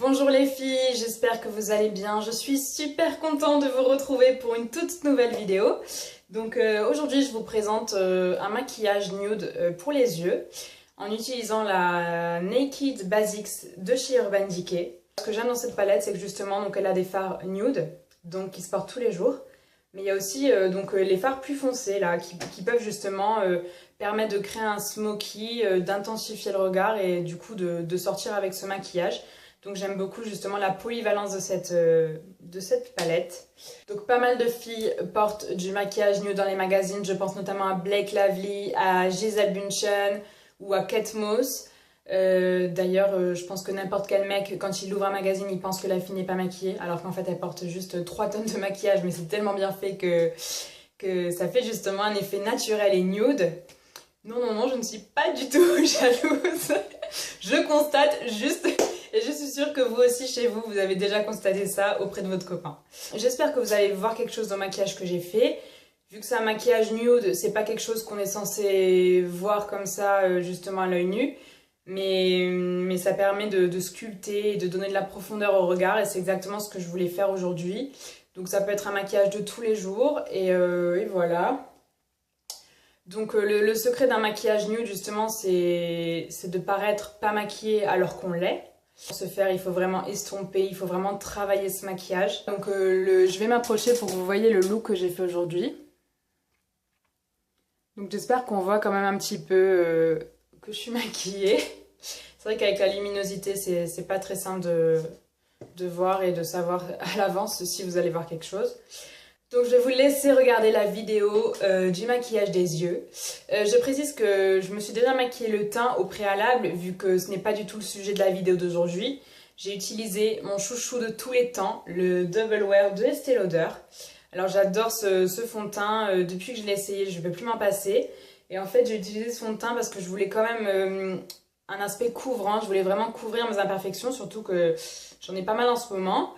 Bonjour les filles, j'espère que vous allez bien. Je suis super contente de vous retrouver pour une toute nouvelle vidéo. Donc aujourd'hui je vous présente un maquillage nude pour les yeux en utilisant la Naked Basics de chez Urban Decay. Ce que j'aime dans cette palette, c'est que justement donc, elle a des fards nude, donc qui se portent tous les jours. Mais il y a aussi les fards plus foncés là, qui peuvent justement permettre de créer un smoky, d'intensifier le regard et du coup de sortir avec ce maquillage. Donc j'aime beaucoup justement la polyvalence de cette palette. Donc pas mal de filles portent du maquillage nude dans les magazines. Je pense notamment à Blake Lively, à Gisele Bündchen ou à Kate Moss. D'ailleurs, je pense que n'importe quel mec, quand il ouvre un magazine, il pense que la fille n'est pas maquillée. Alors qu'en fait, elle porte juste 3 tonnes de maquillage. Mais c'est tellement bien fait que ça fait justement un effet naturel et nude. Non, je ne suis pas du tout jalouse. Je constate juste... Et je suis sûre que vous aussi, chez vous, vous avez déjà constaté ça auprès de votre copain. J'espère que vous allez voir quelque chose dans le maquillage que j'ai fait. Vu que c'est un maquillage nude, c'est pas quelque chose qu'on est censé voir comme ça, justement à l'œil nu. Mais ça permet de sculpter et de donner de la profondeur au regard. Et c'est exactement ce que je voulais faire aujourd'hui. Donc ça peut être un maquillage de tous les jours. Et voilà. Donc le secret d'un maquillage nude, justement, c'est de paraître pas maquillé alors qu'on l'est. Pour ce faire, il faut vraiment estomper, il faut vraiment travailler ce maquillage. Donc je vais m'approcher pour que vous voyez le look que j'ai fait aujourd'hui. Donc j'espère qu'on voit quand même un petit peu que je suis maquillée. C'est vrai qu'avec la luminosité, c'est pas très simple de voir et de savoir à l'avance si vous allez voir quelque chose. Donc je vais vous laisser regarder la vidéo du maquillage des yeux. Je précise que je me suis déjà maquillé le teint au préalable, vu que ce n'est pas du tout le sujet de la vidéo d'aujourd'hui. J'ai utilisé mon chouchou de tous les temps, le Double Wear de Estée Lauder. Alors j'adore ce fond de teint, depuis que je l'ai essayé, je ne peux plus m'en passer. Et en fait j'ai utilisé ce fond de teint parce que je voulais quand même un aspect couvrant, je voulais vraiment couvrir mes imperfections, surtout que j'en ai pas mal en ce moment.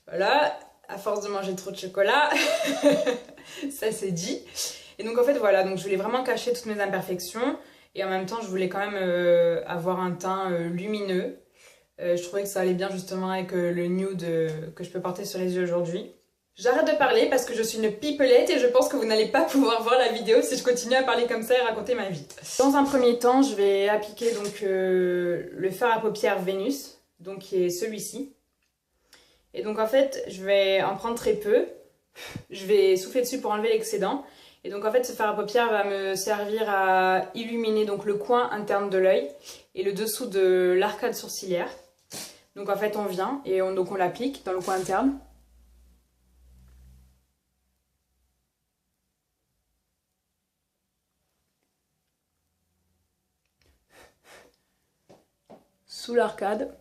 Voilà. À force de manger trop de chocolat, ça c'est dit. Et donc en fait voilà, donc je voulais vraiment cacher toutes mes imperfections et en même temps je voulais quand même avoir un teint lumineux. Je trouvais que ça allait bien justement avec le nude que je peux porter sur les yeux aujourd'hui. J'arrête de parler parce que je suis une pipelette et je pense que vous n'allez pas pouvoir voir la vidéo si je continue à parler comme ça et raconter ma vie. Dans un premier temps, je vais appliquer donc le fard à paupières Vénus, donc qui est celui-ci. Et donc en fait, je vais en prendre très peu. Je vais souffler dessus pour enlever l'excédent. Et donc en fait, ce fard à paupières va me servir à illuminer donc le coin interne de l'œil et le dessous de l'arcade sourcilière. Donc en fait, on vient et on l'applique dans le coin interne. Sous l'arcade.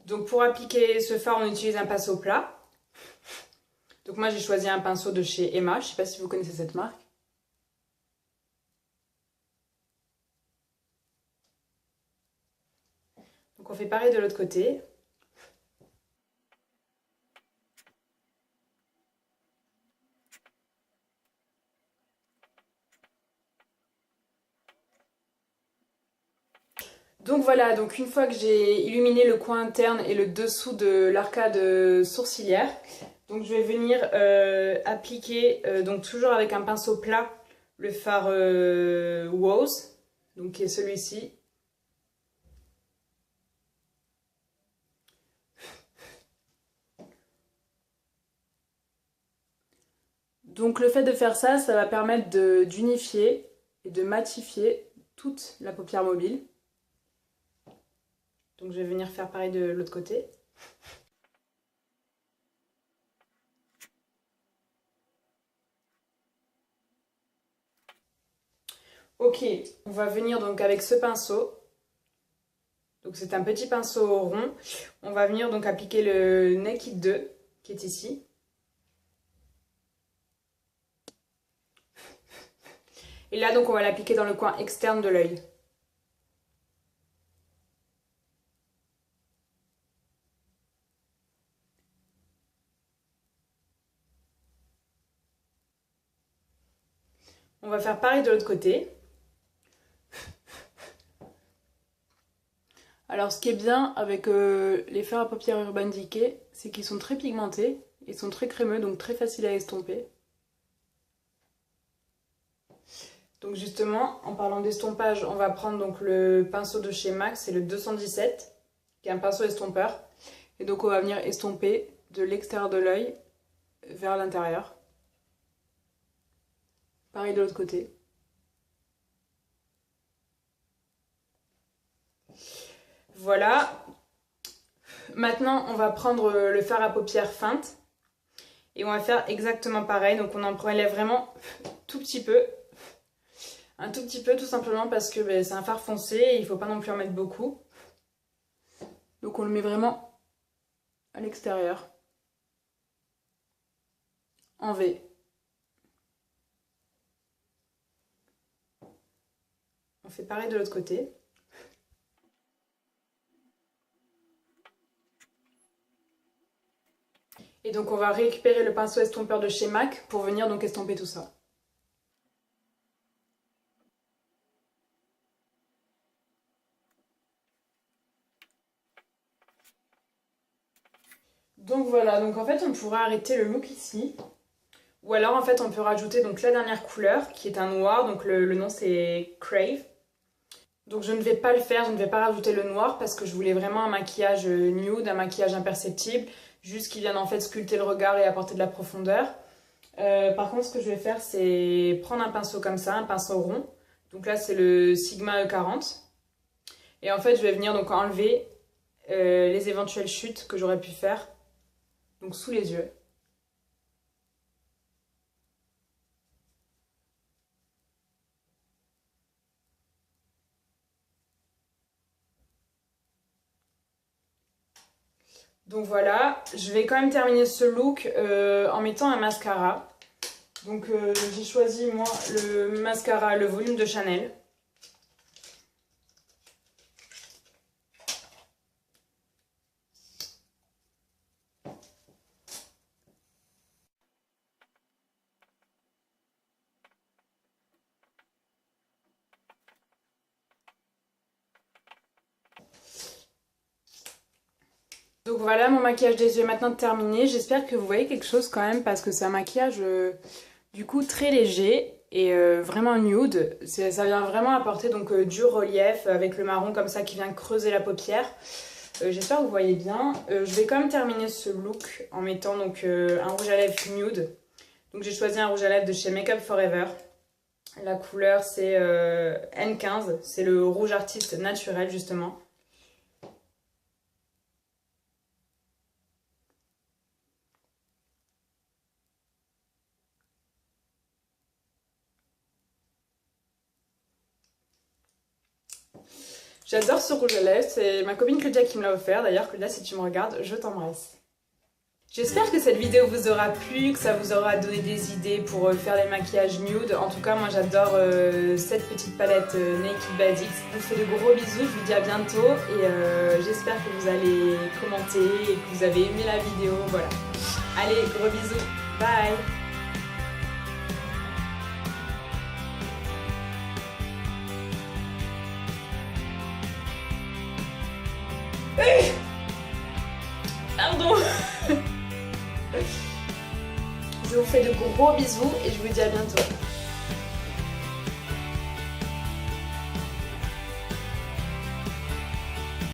Donc pour appliquer ce fard, on utilise un pinceau plat. Donc moi j'ai choisi un pinceau de chez Emma, je ne sais pas si vous connaissez cette marque. Donc on fait pareil de l'autre côté. Donc voilà, donc une fois que j'ai illuminé le coin interne et le dessous de l'arcade sourcilière, donc je vais venir appliquer, donc toujours avec un pinceau plat, le fard Rose, donc qui est celui-ci. Donc le fait de faire ça, ça va permettre d'unifier et de matifier toute la paupière mobile. Donc je vais venir faire pareil de l'autre côté. Ok, on va venir donc avec ce pinceau. Donc c'est un petit pinceau rond. On va venir donc appliquer le Naked 2 qui est ici. Et là donc on va l'appliquer dans le coin externe de l'œil. On va faire pareil de l'autre côté. Alors ce qui est bien avec les fards à paupières Urban Decay, c'est qu'ils sont très pigmentés, ils sont très crémeux, donc très faciles à estomper. Donc justement, en parlant d'estompage, on va prendre donc le pinceau de chez MAC, c'est le 217, qui est un pinceau estompeur. Et donc on va venir estomper de l'extérieur de l'œil vers l'intérieur. Pareil de l'autre côté. Voilà. Maintenant, on va prendre le fard à paupières feinte. Et on va faire exactement pareil. Donc on en prélève vraiment tout petit peu. Un tout petit peu, tout simplement parce que c'est un fard foncé et il ne faut pas non plus en mettre beaucoup. Donc on le met vraiment à l'extérieur. En V. On fait pareil de l'autre côté. Et donc on va récupérer le pinceau estompeur de chez MAC pour venir donc estomper tout ça. Donc voilà, donc en fait on pourra arrêter le look ici. Ou alors en fait on peut rajouter donc la dernière couleur qui est un noir, donc le nom c'est Crave. Donc je ne vais pas le faire, je ne vais pas rajouter le noir parce que je voulais vraiment un maquillage nude, un maquillage imperceptible, juste qui vienne en fait sculpter le regard et apporter de la profondeur. Par contre ce que je vais faire c'est prendre un pinceau comme ça, un pinceau rond. Donc là c'est le Sigma E40. Et en fait je vais venir donc enlever les éventuelles chutes que j'aurais pu faire, donc sous les yeux. Donc voilà, je vais quand même terminer ce look en mettant un mascara. Donc j'ai choisi moi le mascara, le volume de Chanel. Donc voilà, mon maquillage des yeux est maintenant terminé. J'espère que vous voyez quelque chose quand même parce que c'est un maquillage du coup très léger et vraiment nude. Ça vient vraiment apporter donc du relief avec le marron comme ça qui vient creuser la paupière. J'espère que vous voyez bien. Je vais quand même terminer ce look en mettant donc un rouge à lèvres nude. Donc j'ai choisi un rouge à lèvres de chez Make Up Forever. La couleur c'est N15, c'est le rouge artiste naturel justement. J'adore ce rouge à lèvres, c'est ma copine Claudia qui me l'a offert. D'ailleurs Claudia, si tu me regardes, je t'embrasse. J'espère que cette vidéo vous aura plu, que ça vous aura donné des idées pour faire les maquillages nude. En tout cas, moi j'adore cette petite palette Naked Basics. Je vous fais de gros bisous, je vous dis à bientôt et j'espère que vous allez commenter et que vous avez aimé la vidéo. Voilà. Allez, gros bisous, bye. Pardon. Je vous fais de gros bisous et je vous dis à bientôt.